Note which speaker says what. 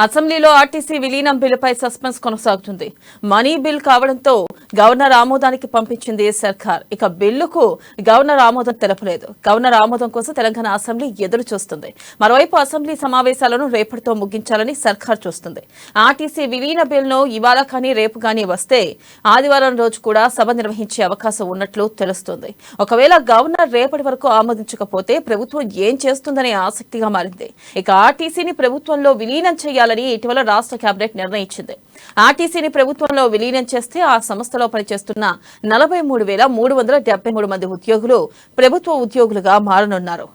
Speaker 1: అసెంబ్లీలో ఆర్టీసీ విలీనం బిల్లుపై సస్పెన్స్ కొనసాగుతుంది. మనీ బిల్ కావడంతో గవర్నర్ ఆమోదానికి పంపించింది సర్కార్. ఇక బిల్లుకు గవర్నర్ ఆమోదం తెలపలేదు. గవర్నర్ ఆమోదం కోసం తెలంగాణ అసెంబ్లీ ఎదురు చూస్తుంది. మరోవైపు అసెంబ్లీ సమావేశాలను రేపటితో ముగించాలని సర్కార్ చూస్తుంది. ఆర్టీసీ విలీన బిల్లును ఇవాళ కానీ రేపు కానీ వస్తే ఆదివారం రోజు కూడా సభ నిర్వహించే అవకాశం ఉన్నట్లు తెలుస్తోంది. ఒకవేళ గవర్నర్ రేపటి వరకు ఆమోదించకపోతే ప్రభుత్వం ఏం చేస్తుందనే ఆసక్తిగా మారింది. ఇక ఆర్టీసీని ప్రభుత్వంలో విలీనం చేయాలని ఇటీవల రాష్ట్ర కేబినెట్ నిర్ణయించింది. ఆర్టీసీని ప్రభుత్వంలో విలీనం చేస్తే ఆ సంస్థలో పనిచేస్తున్న 43,373 మంది ఉద్యోగులు ప్రభుత్వ ఉద్యోగులుగా మారనున్నారు.